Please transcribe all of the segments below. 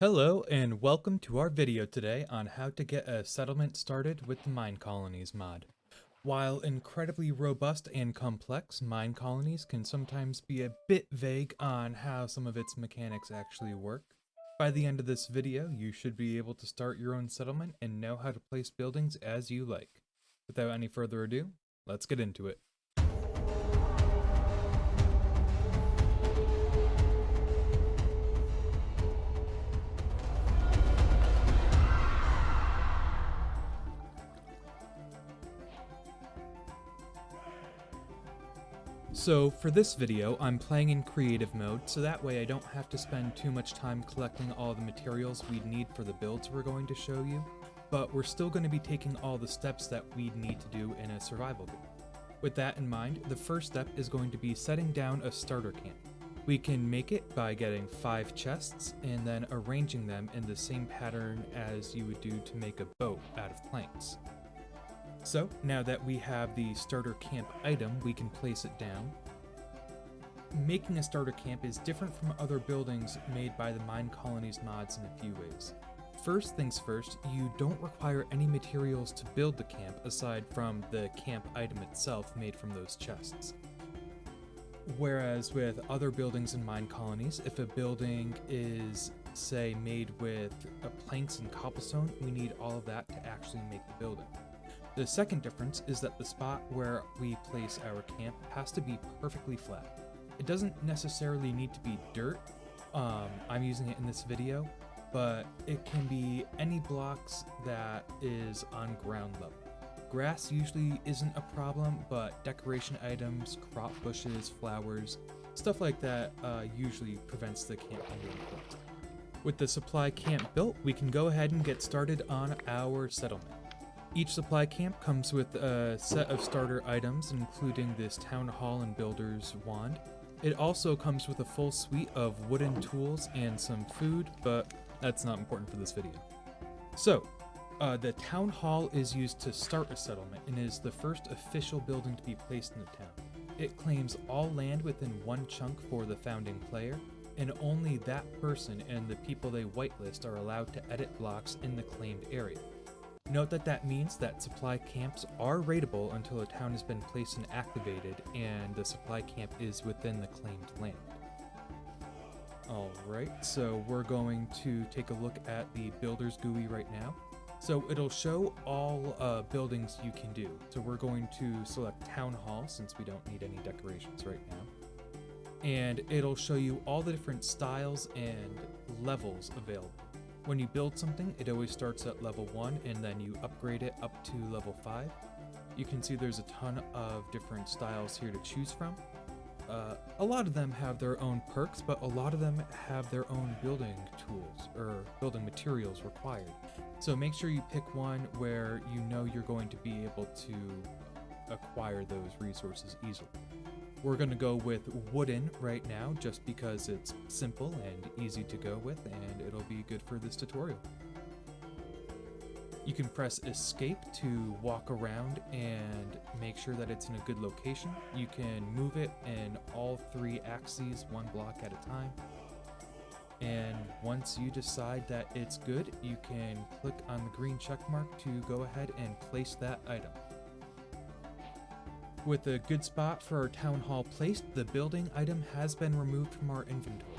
Hello and welcome to our video today on how to get a settlement started with the Mine Colonies mod. While incredibly robust and complex, Mine Colonies can sometimes be a bit vague on how some of its mechanics actually work. By the end of this video, you should be able to start your own settlement and know how to place buildings as you like. Without any further ado, let's get into it. So for this video, I'm playing in creative mode, so that way I don't have to spend too much time collecting all the materials we'd need for the builds we're going to show you, but we're still going to be taking all the steps that we'd need to do in a survival game. With that in mind, the first step is going to be setting down a starter camp. We can make it by getting 5 chests and then arranging them in the same pattern as you would do to make a boat out of planks. So, now that we have the starter camp item, we can place it down. Making a starter camp is different from other buildings made by the Mine Colonies mods in a few ways. First things first, you don't require any materials to build the camp aside from the camp item itself made from those chests. Whereas with other buildings in Mine Colonies, if a building is, say, made with planks and cobblestone, we need all of that to actually make the building. The second difference is that the spot where we place our camp has to be perfectly flat. It doesn't necessarily need to be dirt, I'm using it in this video, but it can be any blocks that is on ground level. Grass usually isn't a problem, but decoration items, crop bushes, flowers, stuff like that usually prevents the camp from being built. With the supply camp built, we can go ahead and get started on our settlement. Each supply camp comes with a set of starter items, including this Town Hall and Builder's Wand. It also comes with a full suite of wooden tools and some food, but that's not important for this video. So, the Town Hall is used to start a settlement and is the first official building to be placed in the town. It claims all land within one chunk for the founding player, and only that person and the people they whitelist are allowed to edit blocks in the claimed area. Note that means that supply camps are raidable until a town has been placed and activated and the supply camp is within the claimed land. Alright, so we're going to take a look at the builder's GUI right now. So it'll show all buildings you can do. So we're going to select Town Hall since we don't need any decorations right now. And it'll show you all the different styles and levels available. When you build something, it always starts at level 1 and then you upgrade it up to level 5. You can see there's a ton of different styles here to choose from. A lot of them have their own perks, but a lot of them have their own building tools or building materials required. So make sure you pick one where you know you're going to be able to acquire those resources easily. We're going to go with wooden right now just because it's simple and easy to go with, and it'll be good for this tutorial. You can press escape to walk around and make sure that it's in a good location. You can move it in all 3 axes, 1 block at a time. And once you decide that it's good, you can click on the green check mark to go ahead and place that item. With a good spot for our town hall placed, the building item has been removed from our inventory.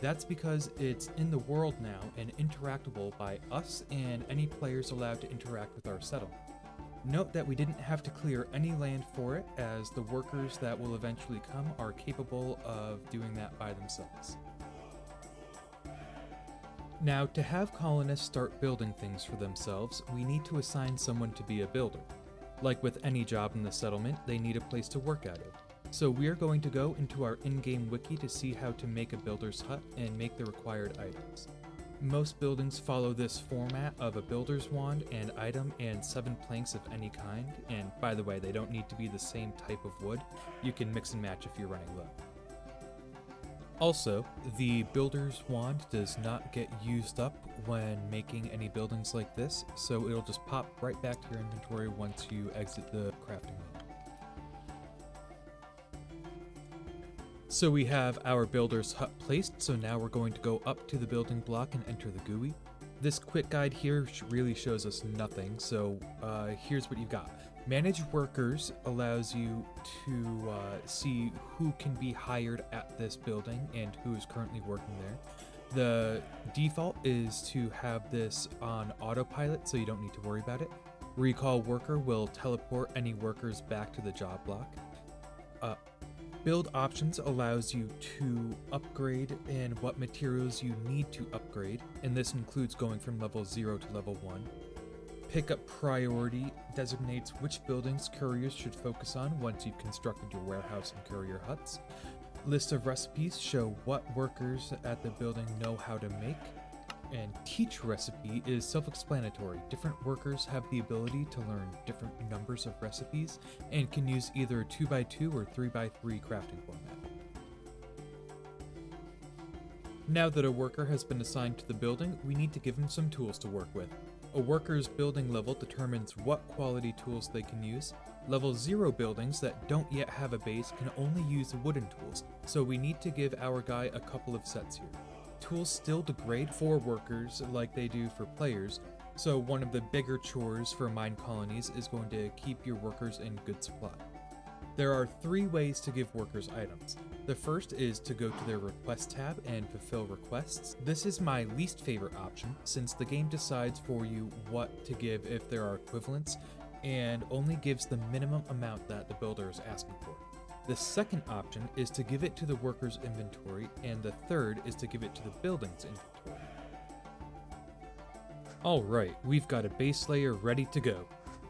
That's because it's in the world now and interactable by us and any players allowed to interact with our settlement. Note that we didn't have to clear any land for it, as the workers that will eventually come are capable of doing that by themselves. Now, to have colonists start building things for themselves, we need to assign someone to be a builder. Like with any job in the settlement, they need a place to work at it. So we're going to go into our in-game wiki to see how to make a builder's hut and make the required items. Most buildings follow this format of a builder's wand, an item, and 7 planks of any kind. And by the way, they don't need to be the same type of wood. You can mix and match if you're running low. Also, the builder's wand does not get used up when making any buildings like this, so it'll just pop right back to your inventory once you exit the crafting menu. So we have our builder's hut placed, so now we're going to go up to the building block and enter the GUI. This quick guide here really shows us nothing, so here's what you've got. Manage workers allows you to see who can be hired at this building and who is currently working there. The default is to have this on autopilot, so you don't need to worry about it. Recall worker will teleport any workers back to the job block. Build options allows you to upgrade and what materials you need to upgrade, and this includes going from level 0 to level 1. Pickup priority designates which buildings couriers should focus on once you've constructed your warehouse and courier huts. List of recipes show what workers at the building know how to make. And teach recipe is self-explanatory. Different workers have the ability to learn different numbers of recipes and can use either 2x2 or 3x3 crafting format. Now that a worker has been assigned to the building, we need to give him some tools to work with. A worker's building level determines what quality tools they can use. Level 0 buildings that don't yet have a base can only use wooden tools, so we need to give our guy a couple of sets here. Tools still degrade for workers like they do for players, so one of the bigger chores for Minecolonies is going to keep your workers in good supply. There are 3 ways to give workers items. The first is to go to their request tab and fulfill requests. This is my least favorite option since the game decides for you what to give if there are equivalents and only gives the minimum amount that the builder is asking for. The second option is to give it to the worker's inventory, and the third is to give it to the building's inventory. Alright, we've got a base layer ready to go.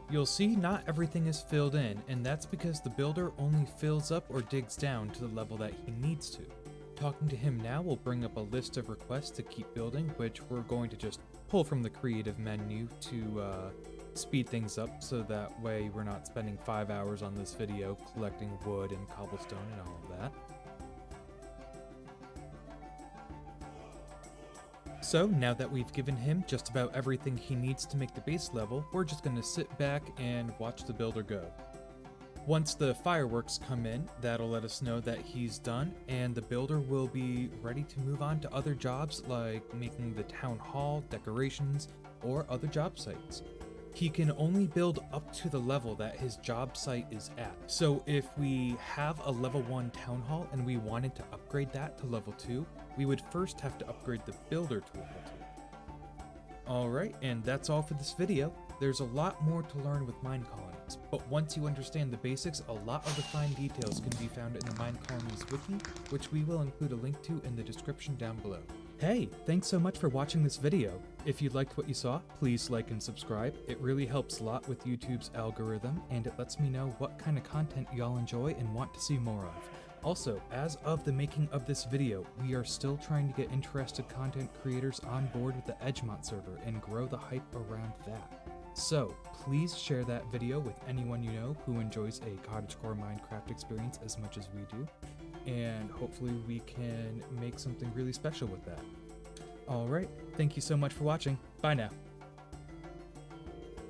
You'll see not everything is filled in, and that's because the builder only fills up or digs down to the level that he needs to. Talking to him now will bring up a list of requests to keep building, which we're going to just pull from the creative menu to speed things up so that way we're not spending 5 hours on this video collecting wood and cobblestone and all of that. So now that we've given him just about everything he needs to make the base level, we're just going to sit back and watch the builder go. Once the fireworks come in, that'll let us know that he's done, and the builder will be ready to move on to other jobs like making the town hall, decorations, or other job sites. He can only build up to the level that his job site is at. So if we have a level 1 town hall and we wanted to upgrade that to level 2, we would first have to upgrade the builder to level 2. Alright, and that's all for this video. There's a lot more to learn with Minecolonies, but once you understand the basics, a lot of the fine details can be found in the Minecolonies wiki, which we will include a link to in the description down below. Hey, thanks so much for watching this video. If you liked what you saw, please like and subscribe. It really helps a lot with YouTube's algorithm, and it lets me know what kind of content y'all enjoy and want to see more of. Also, as of the making of this video, we are still trying to get interested content creators on board with the Edgemont server and grow the hype around that. So, please share that video with anyone you know who enjoys a cottagecore Minecraft experience as much as we do, and hopefully we can make something really special with that. Alright, thank you so much for watching. Bye now.